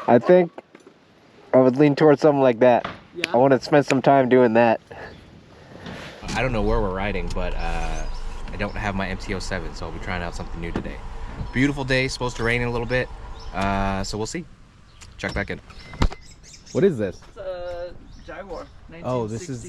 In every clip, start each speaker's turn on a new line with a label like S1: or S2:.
S1: I think I would lean towards something like that.
S2: Yeah.
S1: I want to spend some time doing that.
S3: I don't know where we're riding, but I don't have my MT-07, so I'll be trying out something new today. Beautiful day, supposed to rain in a little bit, so we'll see. Check back in. What is this?
S2: It's a Jaguar.
S3: Oh, this is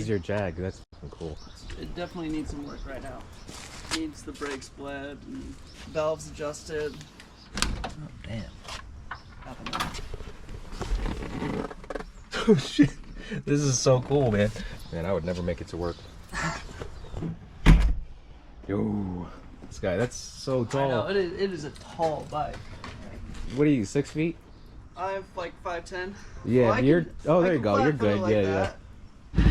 S3: your Jag. That's cool.
S2: It definitely needs some work right now. Needs the brake split and valves adjusted.
S3: Oh damn.
S2: Nothing.
S3: Oh shit. This is so cool, man. Man, I would never make it to work. Yo, this guy, that's so tall.
S2: I know, it is a tall bike.
S3: What are you, 6 feet?
S2: I'm like 5'10".
S3: Yeah,
S2: well,
S3: you're. Oh, there you go. You're good.
S2: Like
S3: yeah,
S2: that.
S3: yeah.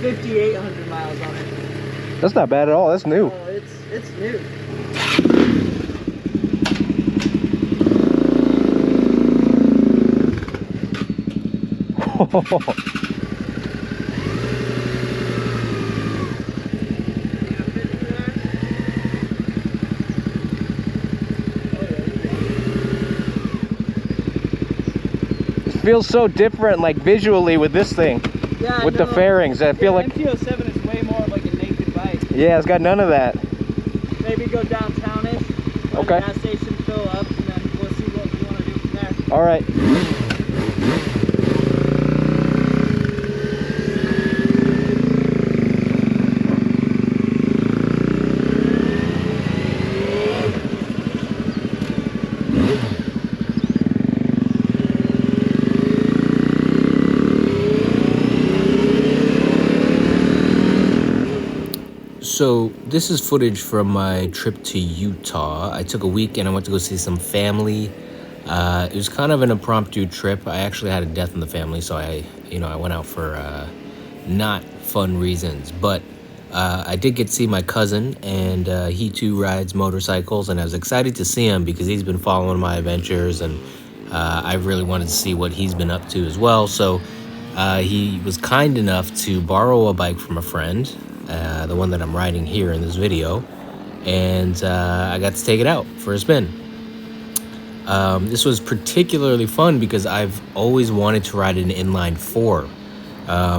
S2: $5,800 miles on it.
S1: That's not bad at all. That's new.
S2: Oh, it's new.
S1: Feels so different, like visually, with this thing.
S2: Yeah,
S1: with the fairings. I feel like
S2: MT-07 is way more of like a naked bike.
S1: Yeah, it's got none of that.
S2: Maybe go downtownish.
S1: Okay.
S2: Gas station, fill up, and then we'll see what we want to do from there.
S1: All right.
S3: So this is footage from my trip to Utah. I took a week and I went to go see some family. It was kind of an impromptu trip. I actually had a death in the family, so I went out for not fun reasons. But I did get to see my cousin, and he too rides motorcycles, and I was excited to see him because he's been following my adventures, and I really wanted to see what he's been up to as well. So he was kind enough to borrow a bike from a friend, the one that I'm riding here in this video, and I got to take it out for a spin. This was particularly fun because I've always wanted to ride an inline 4.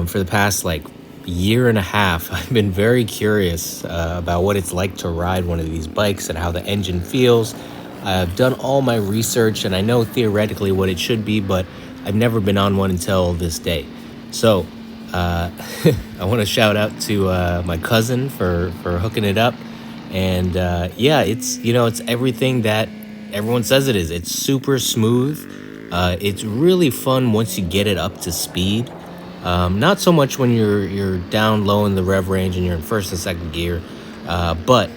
S3: For the past year and a half, I've been very curious about what it's like to ride one of these bikes and how the engine feels. I've done all my research and I know theoretically what it should be, but I've never been on one until this day. So I want to shout out to my cousin for hooking it up. And yeah, it's everything that everyone says it is. It's super smooth. It's really fun once you get it up to speed. Not so much when you're down low in the rev range and you're in first and second gear, but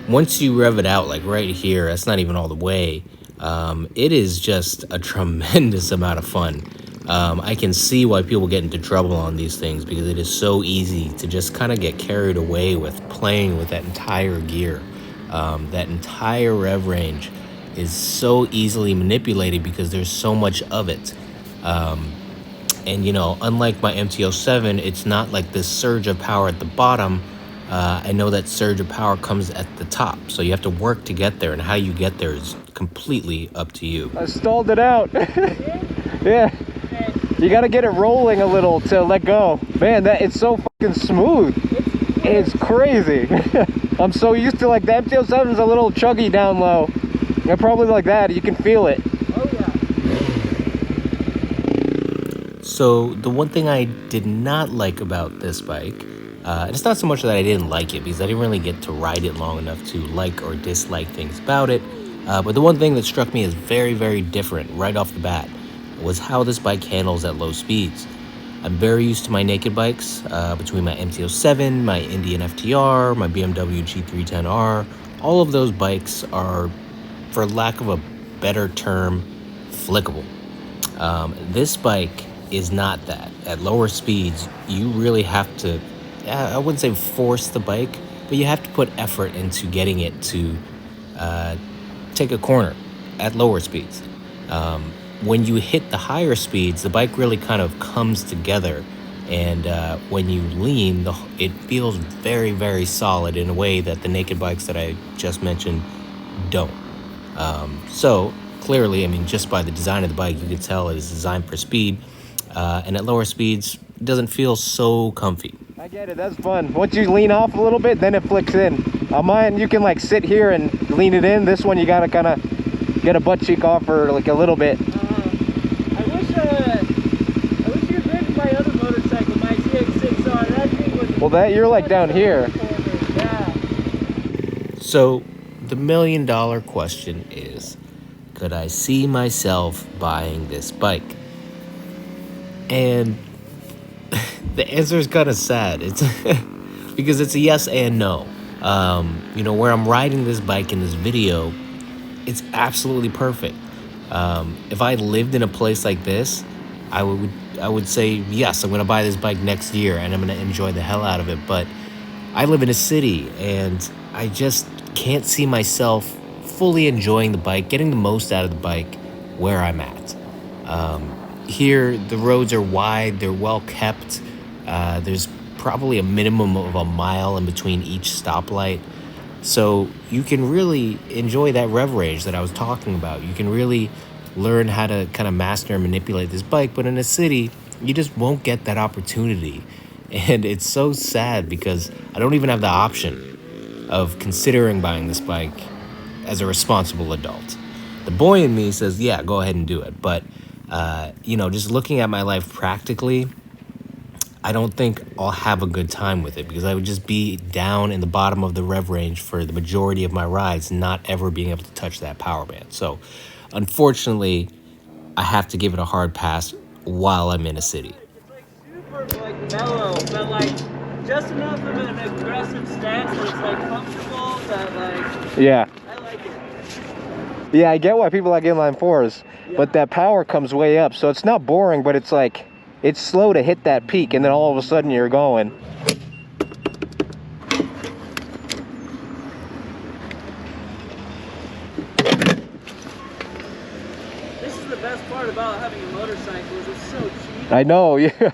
S3: once you rev it out, like right here, that's not even all the way. It is just a tremendous amount of fun. I can see why people get into trouble on these things because it is so easy to just kind of get carried away with playing with that entire gear. That entire rev range is so easily manipulated because there's so much of it. And unlike my MT-07, it's not like this surge of power at the bottom. I know that surge of power comes at the top, so you have to work to get there, and how you get there is completely up to you.
S1: I stalled it out. Yeah. You gotta get it rolling a little to let go. Man, it's so fucking smooth. It's crazy. I'm so used to the MT-07 is a little chuggy down low. And probably like that, you can feel it.
S2: Oh yeah.
S3: So the one thing I did not like about this bike, and it's not so much that I didn't like it because I didn't really get to ride it long enough to like or dislike things about it. But the one thing that struck me as very, very different right off the bat was how this bike handles at low speeds. I'm very used to my naked bikes, between my MT-07, my Indian FTR, my BMW G310R. All of those bikes are, for lack of a better term, flickable. This bike is not that. At lower speeds, you really have to, I wouldn't say force the bike, but you have to put effort into getting it to take a corner at lower speeds. When you hit the higher speeds, the bike really kind of comes together And when you lean, it feels very, very solid in a way that the naked bikes that I just mentioned don't. So clearly, I mean, just by the design of the bike, you could tell it is designed for speed, and at lower speeds, it doesn't feel so comfy.
S1: I get it, that's fun. Once you lean off a little bit, then it flicks in. On mine, you can like sit here and lean it in. This one, you gotta kind of get a butt cheek off for like a little bit.
S2: I wish you'd ridden my other motorcycle, my ZX6R. That thing was.
S1: Well, that you're like down here.
S2: Yeah.
S3: So the $1 million question is, could I see myself buying this bike? And the answer is kind of sad. It's because it's a yes and no. You know, where I'm riding this bike in this video, it's absolutely perfect. If I lived in a place like this, I would say, yes, I'm going to buy this bike next year and I'm going to enjoy the hell out of it. But I live in a city and I just can't see myself fully enjoying the bike, getting the most out of the bike where I'm at. Here, the roads are wide, they're well kept. There's probably a minimum of a mile in between each stoplight. So you can really enjoy that rev range that I was talking about. You can really learn how to kind of master and manipulate this bike. But in a city, you just won't get that opportunity. And it's so sad because I don't even have the option of considering buying this bike as a responsible adult. The boy in me says, yeah, go ahead and do it. But, you know, just looking at my life practically, I don't think I'll have a good time with it because I would just be down in the bottom of the rev range for the majority of my rides, not ever being able to touch that power band. So, unfortunately, I have to give it a hard pass while I'm in a city.
S2: It's like super like mellow, but like just enough of an aggressive stance that it's like comfortable. That like
S1: Yeah.
S2: I like it.
S1: Yeah, I get why people like inline fours, but that power comes way up. So it's not boring, but it's like, it's slow to hit that peak, and then all of a sudden you're going.
S2: This is the best part about having a motorcycle is it's so cheap.
S1: I know, yeah.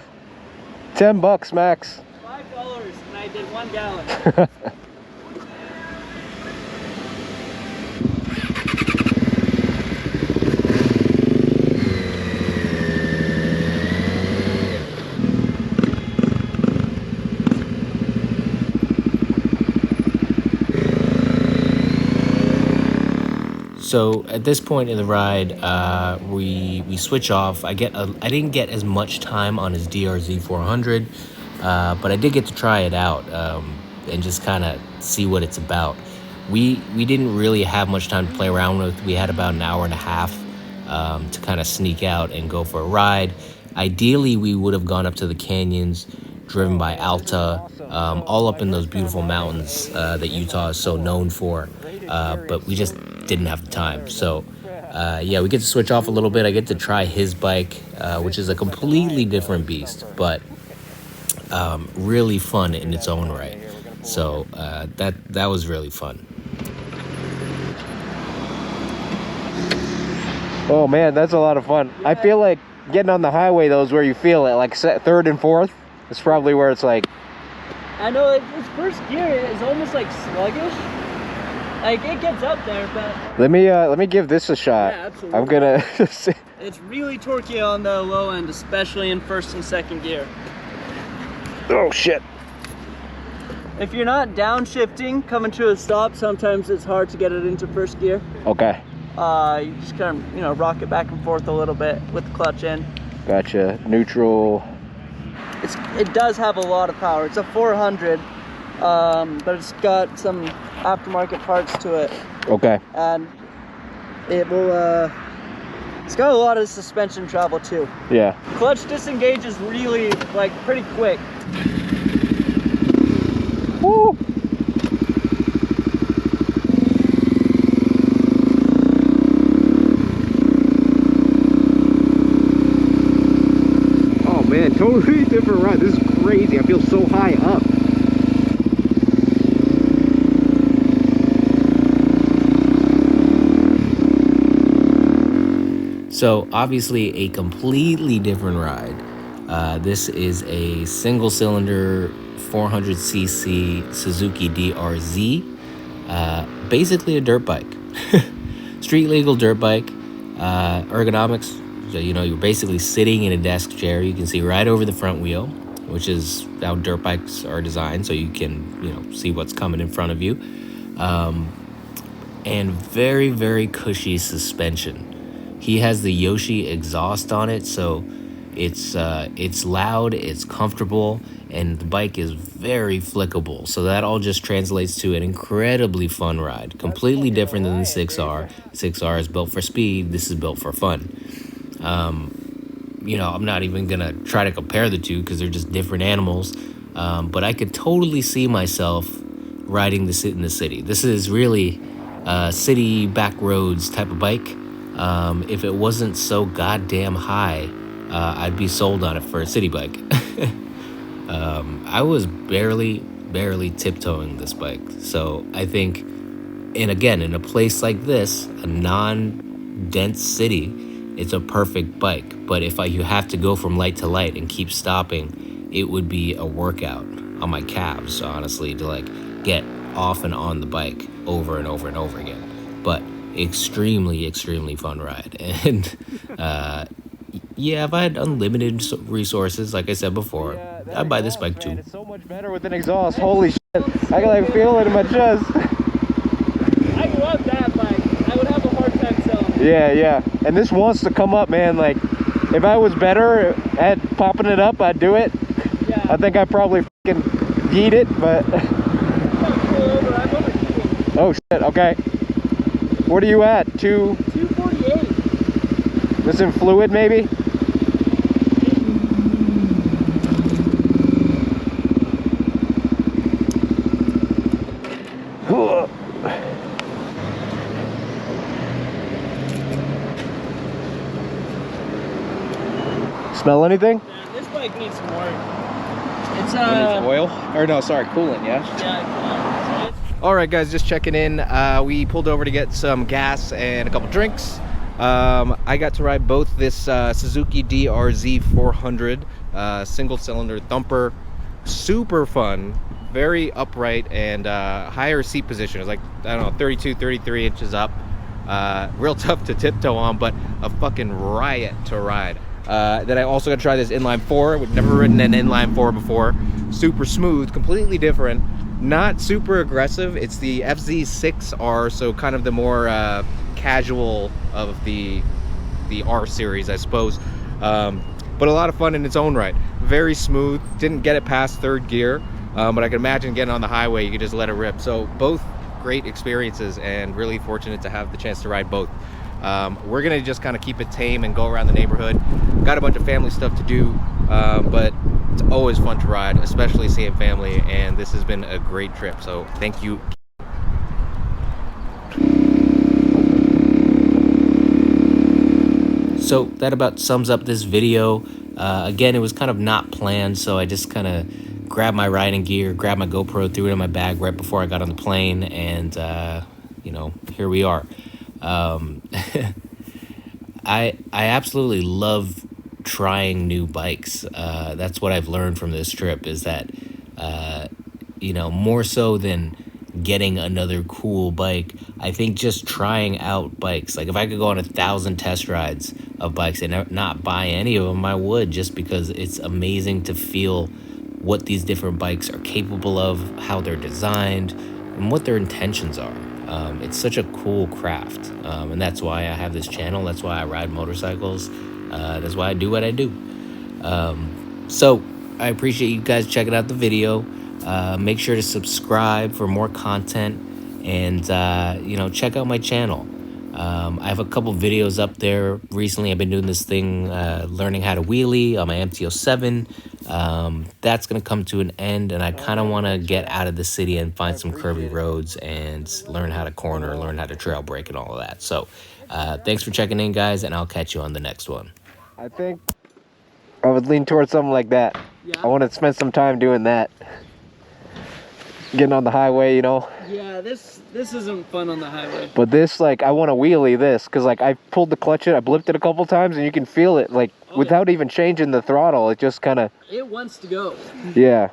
S1: $10 max.
S2: $5 and I did 1 gallon.
S3: So at this point in the ride, we switch off. I didn't get as much time on his DRZ-400, but I did get to try it out and just kind of see what it's about. We didn't really have much time to play around with. We had about an hour and a half to kind of sneak out and go for a ride. Ideally, we would have gone up to the canyons, driven by Alta, all up in those beautiful mountains that Utah is so known for, but we just didn't have the time. So yeah, we get to switch off a little bit. I get to try his bike, which is a completely different beast, but really fun in its own right. So that was really fun.
S1: Oh man, that's a lot of fun. I feel like getting on the highway though is where you feel it, like third and fourth. It's probably where it's like.
S2: I know its first gear is almost like sluggish. Like it gets up there, but
S1: Let me give this a shot.
S2: Yeah, absolutely.
S1: I'm gonna.
S2: it's really torquey on the low end, especially in first and second gear.
S1: Oh shit.
S2: If you're not downshifting, coming to a stop, sometimes it's hard to get it into first gear.
S1: Okay.
S2: You just kind of, you know, rock it back and forth a little bit with the clutch in.
S1: Gotcha. Neutral.
S2: It does have a lot of power. It's a 400, but it's got some aftermarket parts to it.
S1: Okay.
S2: And it will, it's got a lot of suspension travel too.
S1: Yeah.
S2: Clutch disengages really, like, pretty quick.
S1: Woo! Oh man, totally different ride. This is crazy. I feel so high up.
S3: So obviously a completely different ride. This is a single cylinder 400cc Suzuki DRZ. Basically a dirt bike. Street legal dirt bike. Ergonomics, so you're basically sitting in a desk chair. You can see right over the front wheel, which is how dirt bikes are designed, so you can see what's coming in front of you. And very, very cushy suspension. He has the Yoshi exhaust on it, so it's loud, it's comfortable, and the bike is very flickable. So that all just translates to an incredibly fun ride. Completely different than the 6R. 6R is built for speed. This is built for fun. I'm not even gonna try to compare the two because they're just different animals. But I could totally see myself riding this in the city. This is really city back roads type of bike. If it wasn't so goddamn high, I'd be sold on it for a city bike. I was barely tiptoeing this bike. So I think, and again, in a place like this, a non-dense city, it's a perfect bike. But if you have to go from light to light and keep stopping, it would be a workout on my calves, honestly, to get off and on the bike over and over and over again. But extremely fun ride. And yeah, if I had unlimited resources, like I said before, I'd buy this bike too.
S1: It's so much better with an exhaust. Holy shit, I can feel it in my chest.
S2: I love that bike. I would have a hard time selling it.
S1: Yeah, and this wants to come up, man. Like, if I was better at popping it up, I'd do it.
S2: Yeah.
S1: I think I'd probably fucking yeet it, but oh shit, okay. What are you at?
S2: 248.
S1: This in fluid, maybe? Smell anything?
S2: Yeah, this bike needs some work. It's
S1: oil? Or no, sorry, coolant, yeah?
S2: Yeah,
S1: All right, guys, just checking in. We pulled over to get some gas and a couple drinks. I got to ride both this Suzuki DRZ-400 single cylinder thumper. Super fun, very upright, and higher seat position. It's like, I don't know, 32, 33 inches up. Real tough to tiptoe on, but a fucking riot to ride. Then I also got to try this inline 4. We've never ridden an inline 4 before. Super smooth, completely different. Not super aggressive. It's the FZ 6R, so kind of the more casual of the R series, I suppose. But a lot of fun in its own right. Very smooth. Didn't get it past third gear, but I can imagine getting on the highway, you could just let it rip. So both great experiences, and really fortunate to have the chance to ride both. We're gonna just kind of keep it tame and go around the neighborhood. Got a bunch of family stuff to do, but it's always fun to ride, especially seeing family, and this has been a great trip, so thank you.
S3: So that about sums up this video. Again, it was kind of not planned, so I just kind of grabbed my riding gear, grabbed my GoPro, threw it in my bag right before I got on the plane, and here we are. I absolutely love trying new bikes. That's what I've learned from this trip, is that more so than getting another cool bike, I think just trying out bikes. Like, if I could go on 1,000 test rides of bikes and not buy any of them, I would, just because it's amazing to feel what these different bikes are capable of, how they're designed, and what their intentions are. It's such a cool craft, and that's why I have this channel. That's why I ride motorcycles. That's why I do what I do. So I appreciate you guys checking out the video. Make sure to subscribe for more content, and check out my channel. I have a couple videos up there. Recently I've been doing this thing, learning how to wheelie on my MT-07. That's gonna come to an end, and I kind of want to get out of the city and find some curvy roads and learn how to corner, learn how to trail brake and all of that. So thanks for checking in, guys, and I'll catch you on the next one.
S1: I think I would lean towards something like that.
S2: Yeah.
S1: I want to spend some time doing that. Getting on the highway,
S2: Yeah, this isn't fun on the highway.
S1: But this, like, I want to wheelie this because, like, I pulled the clutch in, I blipped it a couple times, and you can feel it, like, without even changing the throttle. It just kind of.
S2: It wants to go.
S1: Yeah.